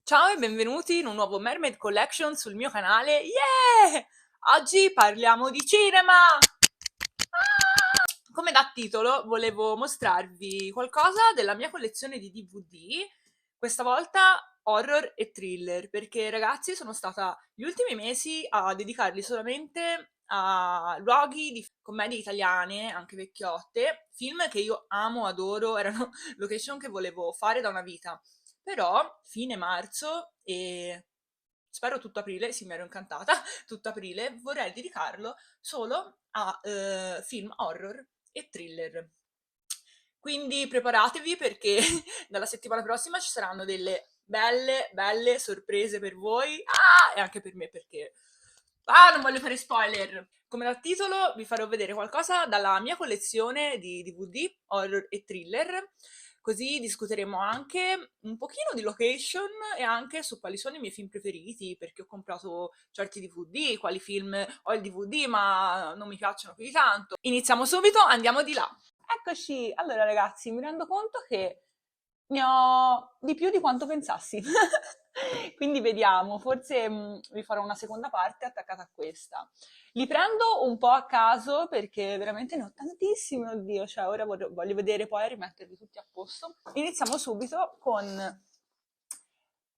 Ciao e benvenuti in un nuovo Mermaid Collection sul mio canale. Yeah! Oggi parliamo di cinema! Come da titolo volevo mostrarvi qualcosa della mia collezione di DVD, questa volta horror e thriller, perché ragazzi sono stata gli ultimi mesi a dedicarli solamente a luoghi di commedie italiane, anche vecchiotte, film che io amo, adoro, erano location che volevo fare da una vita. Però fine marzo e spero tutto aprile, sì, mi ero incantata, tutto aprile, vorrei dedicarlo solo a film horror e thriller. Quindi preparatevi perché dalla settimana prossima ci saranno delle belle, belle sorprese per voi. E anche per me perché... non voglio fare spoiler! Come dal titolo vi farò vedere qualcosa dalla mia collezione di DVD, horror e thriller, così discuteremo anche un pochino di location e anche su quali sono i miei film preferiti, perché ho comprato certi DVD, quali film ho il DVD ma non mi piacciono più di tanto. Iniziamo subito, andiamo di là. Eccoci, allora ragazzi, mi rendo conto che ne ho di più di quanto pensassi. Quindi vediamo, forse vi farò una seconda parte attaccata a questa. Li prendo un po' a caso perché veramente ne ho tantissimi, oddio, cioè ora voglio vedere poi e rimetterli tutti a posto. Iniziamo subito con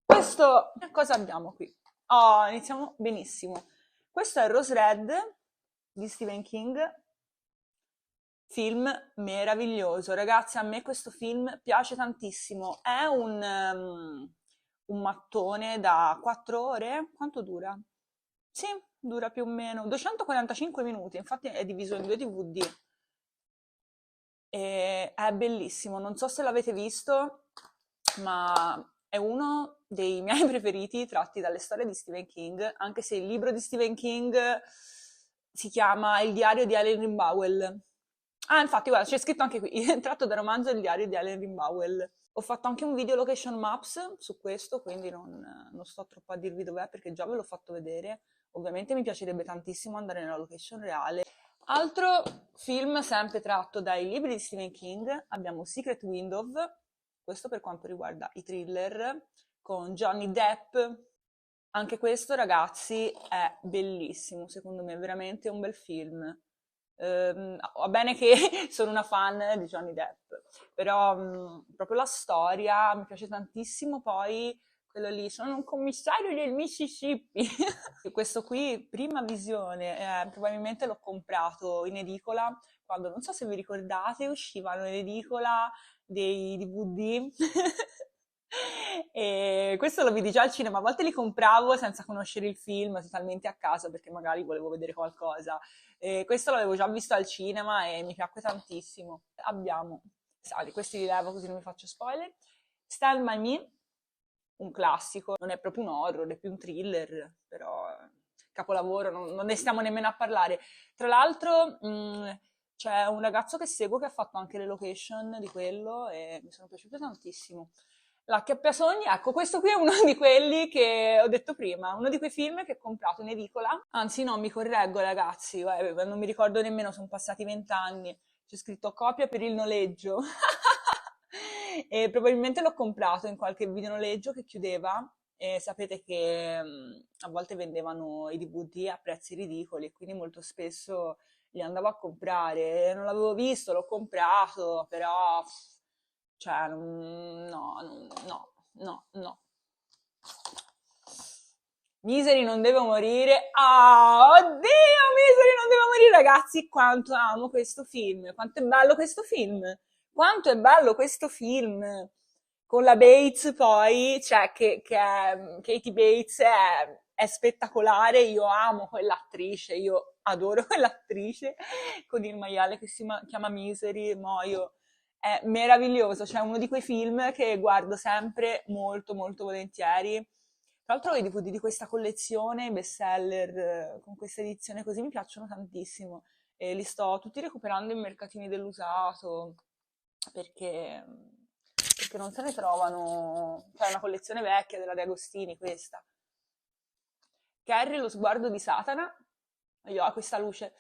questo. Cosa abbiamo qui? Oh, iniziamo benissimo. Questo è Rose Red di Stephen King, film meraviglioso. Ragazzi, a me questo film piace tantissimo. È un mattone da 4 ore? Quanto dura? Sì, dura più o meno 245 minuti, infatti è diviso in 2 DVD. E è bellissimo, non so se l'avete visto, ma è uno dei miei preferiti tratti dalle storie di Stephen King, anche se il libro di Stephen King si chiama Il diario di Allen Rimbauel. Ah, infatti, guarda, c'è scritto anche qui, tratto dal romanzo Il diario di Allen Rimbauel. Ho fatto anche un video location maps su questo, quindi non sto troppo a dirvi dov'è perché già ve l'ho fatto vedere. Ovviamente mi piacerebbe tantissimo andare nella location reale. Altro film sempre tratto dai libri di Stephen King, abbiamo Secret Window, questo per quanto riguarda i thriller, con Johnny Depp. Anche questo, ragazzi, è bellissimo, secondo me, è veramente un bel film. Va bene che sono una fan di Johnny Depp, però proprio la storia mi piace tantissimo, poi quello lì, sono un commissario del Mississippi. Questo qui, prima visione, probabilmente l'ho comprato in edicola, quando non so se vi ricordate, uscivano in edicola dei DVD. E questo lo vidi già al cinema, a volte li compravo senza conoscere il film, totalmente a caso perché magari volevo vedere qualcosa. E questo l'avevo già visto al cinema e mi piacque tantissimo. Abbiamo, di questi li levo così non vi faccio spoiler. Stand By Me, un classico, non è proprio un horror, è più un thriller, però capolavoro, non ne stiamo nemmeno a parlare. Tra l'altro c'è un ragazzo che seguo che ha fatto anche le location di quello e mi sono piaciute tantissimo. L'Acchiappasogni, ecco, questo qui è uno di quelli che ho detto prima, uno di quei film che ho comprato in edicola. Anzi, no, mi correggo, ragazzi, non mi ricordo nemmeno, sono passati 20 anni. C'è scritto copia per il noleggio. E probabilmente l'ho comprato in qualche videonoleggio che chiudeva. E sapete che a volte vendevano i DVD a prezzi ridicoli e quindi molto spesso li andavo a comprare. Non l'avevo visto, l'ho comprato, però cioè, no. Misery non deve morire. Ah, oddio, Misery non deve morire, ragazzi. Quanto amo questo film. Quanto è bello questo film. Quanto è bello questo film. Con la Bates poi, cioè che è, Katie Bates è spettacolare. Io amo quell'attrice, io adoro quell'attrice con il maiale che chiama Misery, muoio. È meraviglioso, cioè è uno di quei film che guardo sempre molto molto volentieri. Tra l'altro i DVD di questa collezione, i bestseller, con questa edizione così mi piacciono tantissimo e li sto tutti recuperando in mercatini dell'usato perché, perché non se ne trovano, cioè è una collezione vecchia della De Agostini questa. Carrie, lo sguardo di Satana, io ho questa luce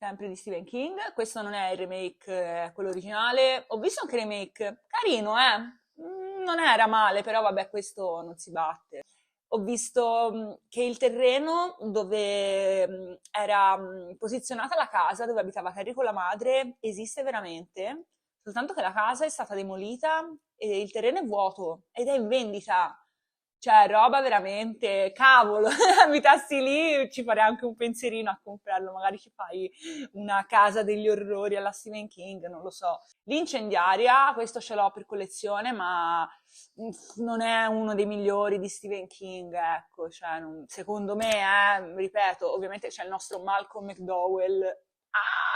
sempre di Stephen King, questo non è il remake, è quello originale, ho visto anche il remake, carino non era male, però vabbè, questo non si batte. Ho visto che il terreno dove era posizionata la casa, dove abitava Carrie con la madre, esiste veramente, soltanto che la casa è stata demolita e il terreno è vuoto ed è in vendita. Cioè, roba veramente, cavolo, abitassi lì ci farei anche un pensierino a comprarlo, magari ci fai una casa degli orrori alla Stephen King, non lo so. L'incendiaria, questo ce l'ho per collezione, ma non è uno dei migliori di Stephen King, ecco, cioè, secondo me, ripeto, ovviamente c'è il nostro Malcolm McDowell,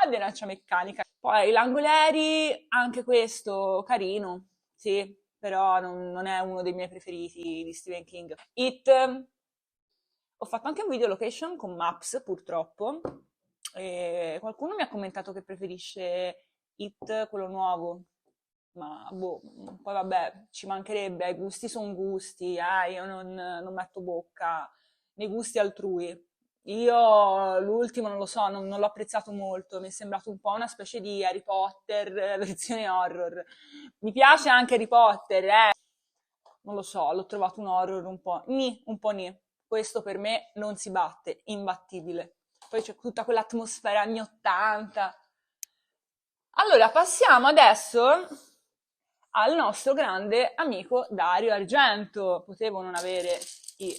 di Lancia Meccanica. Poi Langoleri, anche questo carino, sì, però non è uno dei miei preferiti di Stephen King. It, ho fatto anche un video location con Maps, purtroppo, e qualcuno mi ha commentato che preferisce It, quello nuovo, ma boh, poi vabbè, ci mancherebbe, i gusti sono gusti, io non metto bocca nei gusti altrui. Io l'ultimo non lo so, non l'ho apprezzato molto, mi è sembrato un po' una specie di Harry Potter versione horror. Mi piace anche Harry Potter, non lo so, l'ho trovato un horror un po' nì. Questo per me non si batte, imbattibile. Poi c'è tutta quell'atmosfera anni 80. Allora, passiamo adesso al nostro grande amico Dario Argento. Potevo non avere i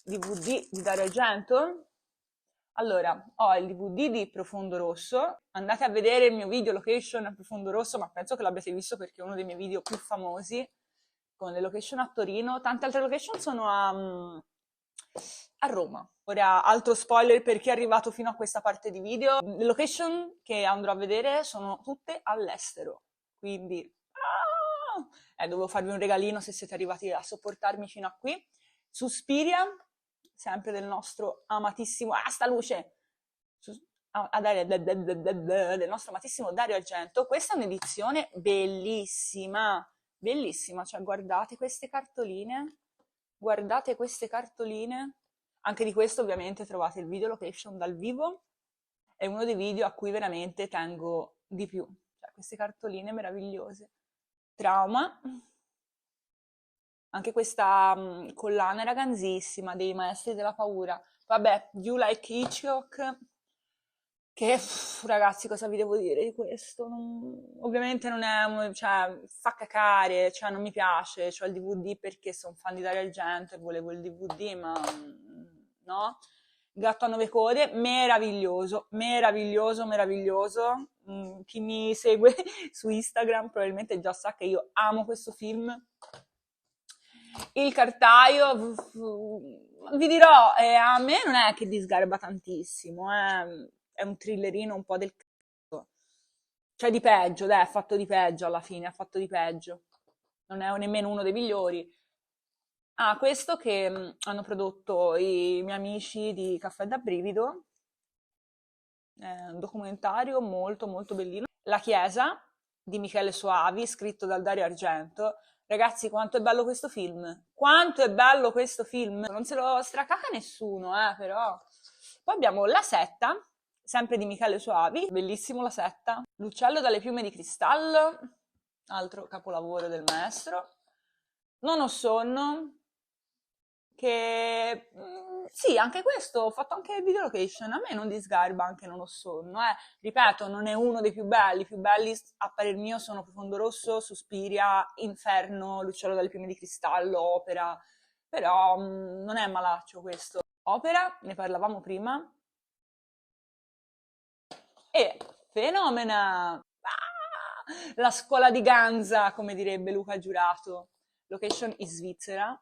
DVD di Dario Argento? Allora, ho il DVD di Profondo Rosso. Andate a vedere il mio video location a Profondo Rosso, ma penso che l'abbiate visto perché è uno dei miei video più famosi, con le location a Torino. Tante altre location sono a Roma. Ora, altro spoiler per chi è arrivato fino a questa parte di video. Le location che andrò a vedere sono tutte all'estero. Quindi, dovevo farvi un regalino se siete arrivati a sopportarmi fino a qui. Suspiria, sempre del nostro amatissimo, sta luce! Del nostro amatissimo Dario Argento. Questa è un'edizione bellissima, bellissima, cioè guardate queste cartoline, anche di questo ovviamente trovate il video location dal vivo, è uno dei video a cui veramente tengo di più, cioè queste cartoline meravigliose. Trauma, anche questa collana era ganzissima, dei maestri della paura. Vabbè, You Like Hitchcock, che ragazzi, cosa vi devo dire di questo? Ovviamente non è cioè, fa cacare, cioè non mi piace, c'ho il DVD perché sono fan di Dario Argento e volevo il DVD, ma no. Gatto a 9 code, meraviglioso, meraviglioso, meraviglioso. Chi mi segue su Instagram probabilmente già sa che io amo questo film. Il Cartaio, vi dirò, a me non è che disgarba tantissimo, è un thrillerino un po' del cazzo. Cioè di peggio, dai, ha fatto di peggio alla fine, ha fatto di peggio. Non è nemmeno uno dei migliori. Ah, questo che hanno prodotto i miei amici di Caffè da Brivido, è un documentario molto molto bellino. La Chiesa di Michele Soavi, scritto dal Dario Argento. Ragazzi, quanto è bello questo film! Quanto è bello questo film! Non se lo stracaca nessuno, però. Poi abbiamo La Setta, sempre di Michele Soavi, bellissimo La Setta. L'uccello dalle piume di cristallo, altro capolavoro del maestro. Non ho sonno, che sì, anche questo, ho fatto anche il video location, a me non disgarba anche non ho sonno, ripeto, non è uno dei i più belli a parer mio sono Profondo Rosso, Suspiria, Inferno, L'uccello dalle piume di cristallo, Opera, però non è malaccio questo. Opera, ne parlavamo prima, e fenomena! La scuola di Ganza, come direbbe Luca Giurato, location in Svizzera.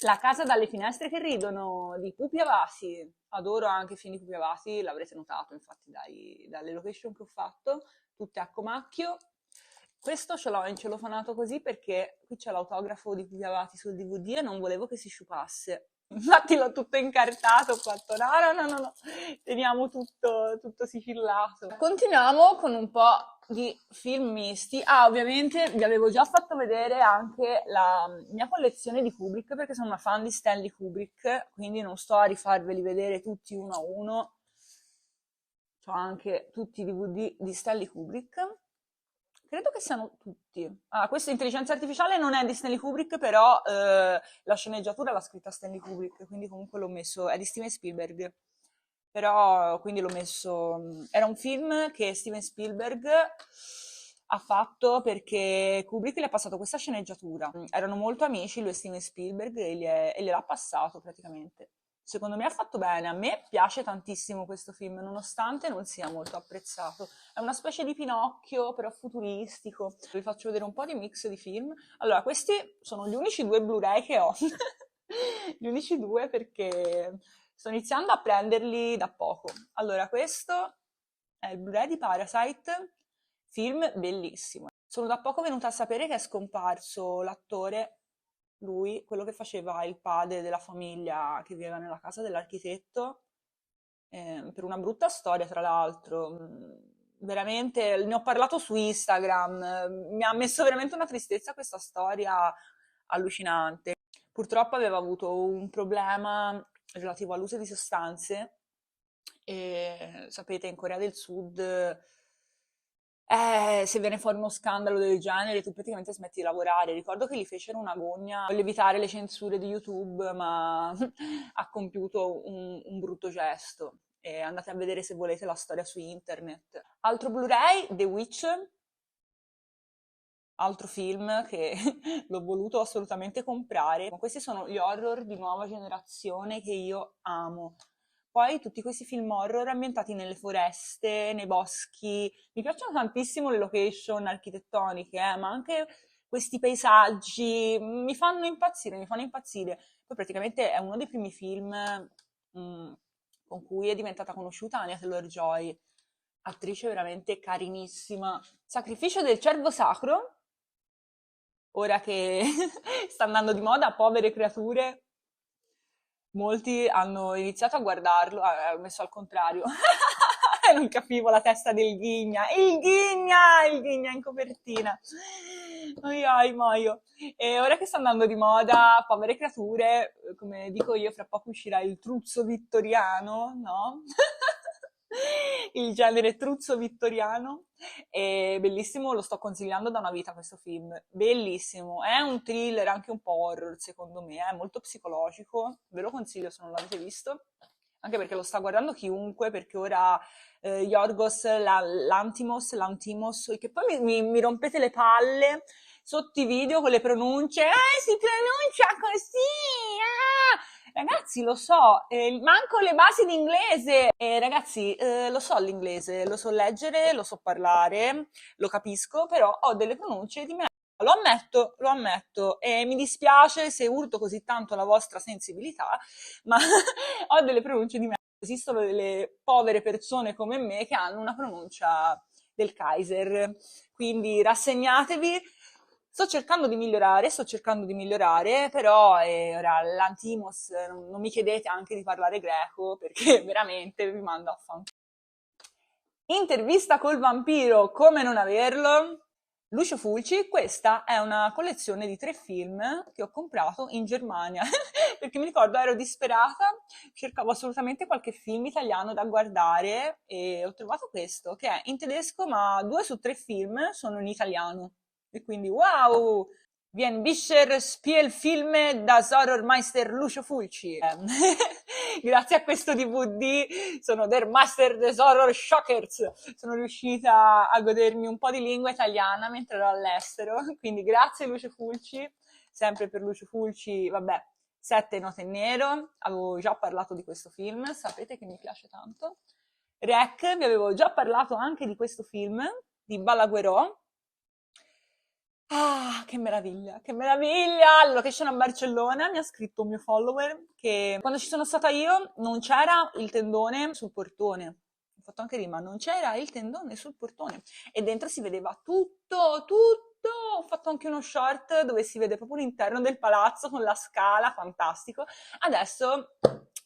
La casa dalle finestre che ridono di Pupi Avati, adoro anche i film di Pupi Avati, l'avrete notato infatti dalle location che ho fatto, tutte a comacchio. Questo ce l'ho incelofanato così perché qui c'è l'autografo di Pupi Avati sul DVD e non volevo che si sciupasse. Infatti l'ho tutto incartato, ho fatto no, teniamo tutto sigillato. Continuiamo con un po' di film misti. Ah, ovviamente vi avevo già fatto vedere anche la mia collezione di Kubrick, perché sono una fan di Stanley Kubrick, quindi non sto a rifarveli vedere tutti uno a uno. Ho anche tutti i DVD di Stanley Kubrick, Credo che siano tutti. Ah, questa intelligenza artificiale non è di Stanley Kubrick, però la sceneggiatura l'ha scritta Stanley Kubrick, quindi comunque l'ho messo, è di Steven Spielberg. Però quindi l'ho messo. Era un film che Steven Spielberg ha fatto perché Kubrick gli ha passato questa sceneggiatura. Erano molto amici lui e Steven Spielberg e gliel'ha passato praticamente. Secondo me ha fatto bene, a me piace tantissimo questo film, nonostante non sia molto apprezzato. È una specie di Pinocchio, però futuristico. Vi faccio vedere un po' di mix di film. Allora, questi sono gli unici due Blu-ray che ho. Gli unici due perché sto iniziando a prenderli da poco. Allora, questo è il Blu-ray di Parasite, film bellissimo. Sono da poco venuta a sapere che è scomparso l'attore, lui, quello che faceva il padre della famiglia che viveva nella casa dell'architetto, per una brutta storia, tra l'altro. Veramente, ne ho parlato su Instagram, mi ha messo veramente una tristezza questa storia allucinante. Purtroppo aveva avuto un problema relativo all'uso di sostanze e sapete, in Corea del Sud, se viene fuori uno scandalo del genere, tu praticamente smetti di lavorare. Ricordo che gli fecero una gogna, voglio evitare le censure di YouTube, ma ha compiuto un brutto gesto. E andate a vedere se volete la storia su internet. Altro Blu-ray, The Witch, altro film che l'ho voluto assolutamente comprare. Questi sono gli horror di nuova generazione che io amo. Poi tutti questi film horror ambientati nelle foreste, nei boschi. Mi piacciono tantissimo le location architettoniche, ma anche questi paesaggi mi fanno impazzire, mi fanno impazzire. Poi praticamente è uno dei primi film con cui è diventata conosciuta Anya Taylor-Joy, attrice veramente carinissima. Sacrificio del cervo sacro, ora che sta andando di moda, povere creature, molti hanno iniziato a guardarlo, ho messo al contrario, non capivo la testa del Ghigna, il Ghigna in copertina, ai ai, muoio. E ora che sta andando di moda, povere creature, come dico io, fra poco uscirà il truzzo vittoriano, no? Il genere truzzo vittoriano. È bellissimo, lo sto consigliando da una vita questo film. Bellissimo, è un thriller, anche un po' horror secondo me, è molto psicologico, ve lo consiglio se non l'avete visto, anche perché lo sta guardando chiunque, perché ora Yorgos Lantimos, che poi mi rompete le palle sotto i video con le pronunce, si pronuncia così, ah! Ragazzi, lo so, manco le basi di inglese. Ragazzi, lo so l'inglese, lo so leggere, lo so parlare, lo capisco, però ho delle pronunce di me. Lo ammetto, e mi dispiace se urto così tanto la vostra sensibilità, ma ho delle pronunce di me. Esistono delle povere persone come me che hanno una pronuncia del Kaiser, quindi rassegnatevi. Sto cercando di migliorare, però ora l'Antimos non mi chiedete anche di parlare greco perché veramente vi mando a fanculo. Intervista col vampiro, come non averlo? Lucio Fulci, questa è una collezione di 3 film che ho comprato in Germania, perché mi ricordo ero disperata, cercavo assolutamente qualche film italiano da guardare e ho trovato questo, che è in tedesco, ma 2 su 3 film sono in italiano. E quindi, wow! Bien Bischer Spielfilme das Horrormeister Lucio Fulci. Grazie a questo DVD sono der Master des Horror Shockers. Sono riuscita a godermi un po' di lingua italiana mentre ero all'estero. Quindi grazie Lucio Fulci, sempre per Lucio Fulci, vabbè, 7 note in nero. Avevo già parlato di questo film, sapete che mi piace tanto. Rec, vi avevo già parlato anche di questo film, di Balaguerò. Ah, che meraviglia, che meraviglia! La location a Barcellona, mi ha scritto un mio follower che quando ci sono stata io non c'era il tendone sul portone. Ho fatto anche rima, non c'era il tendone sul portone. E dentro si vedeva tutto, tutto. Ho fatto anche uno short dove si vede proprio l'interno del palazzo con la scala, fantastico. Adesso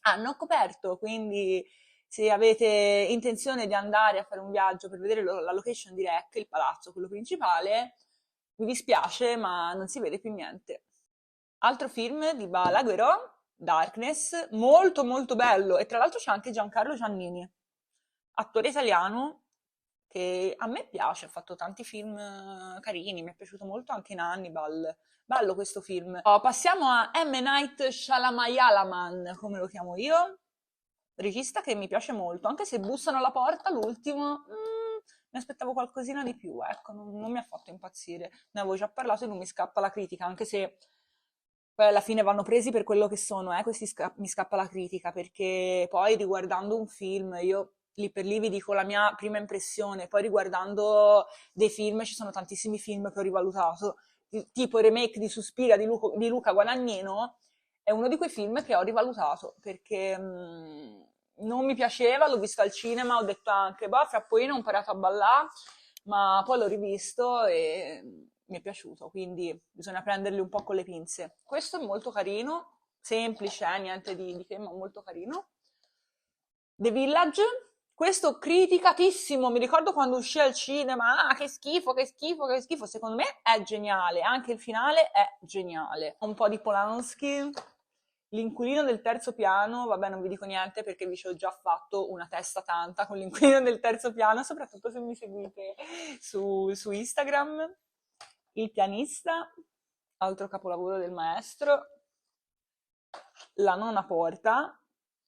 hanno coperto, quindi se avete intenzione di andare a fare un viaggio per vedere la location di Rec, il palazzo, quello principale, mi dispiace, ma non si vede più niente. Altro film di Balaguerò, Darkness, molto molto bello, e tra l'altro c'è anche Giancarlo Giannini, attore italiano, che a me piace, ha fatto tanti film carini, mi è piaciuto molto anche in Hannibal. Bello questo film. Oh, passiamo a M. Night Shyamalan, come lo chiamo io, regista che mi piace molto, anche se Bussano alla porta, l'ultimo, mi aspettavo qualcosina di più, ecco, non mi ha fatto impazzire. Ne avevo già parlato e non mi scappa la critica, anche se poi alla fine vanno presi per quello che sono, questi mi scappa la critica, perché poi riguardando un film, io lì per lì vi dico la mia prima impressione, poi riguardando dei film, ci sono tantissimi film che ho rivalutato, tipo il remake di Suspiria di Luca Guadagnino, è uno di quei film che ho rivalutato, perché non mi piaceva, l'ho visto al cinema, ho detto anche, boh, fra poi ho imparato a ballare, ma poi l'ho rivisto e mi è piaciuto, quindi bisogna prenderli un po' con le pinze. Questo è molto carino, semplice, niente di che, ma molto carino. The Village, questo criticatissimo, mi ricordo quando uscì al cinema, che schifo, che schifo, che schifo, secondo me è geniale, anche il finale è geniale. Un po' di Polanski, l'inquilino del terzo piano, vabbè non vi dico niente perché vi ci ho già fatto una testa tanta con l'inquilino del terzo piano, soprattutto se mi seguite su Instagram. Il pianista, altro capolavoro del maestro. La nona porta,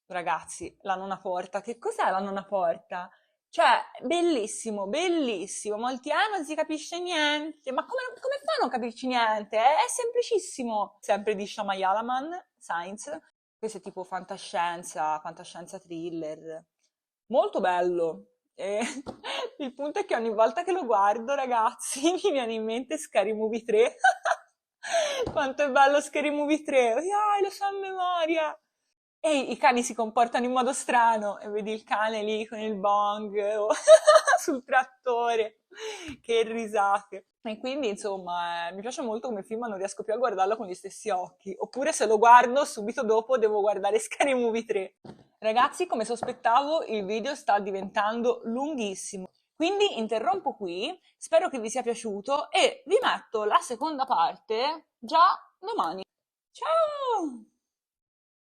ragazzi, la nona porta, che cos'è la nona porta? Cioè, bellissimo, bellissimo, molti non si capisce niente, ma come fai a non capirci niente? È semplicissimo. Sempre di Shyamalan, Science, questo è tipo fantascienza, fantascienza thriller, molto bello. E il punto è che ogni volta che lo guardo, ragazzi, mi viene in mente Scary Movie 3. Quanto è bello Scary Movie 3! Lo so a memoria! E i cani si comportano in modo strano e vedi il cane lì con il bong o sul trattore. Che risate! E quindi, insomma, mi piace molto come film, ma non riesco più a guardarlo con gli stessi occhi. Oppure se lo guardo, subito dopo devo guardare Scary Movie 3. Ragazzi, come sospettavo, il video sta diventando lunghissimo. Quindi interrompo qui, spero che vi sia piaciuto e vi metto la seconda parte già domani. Ciao!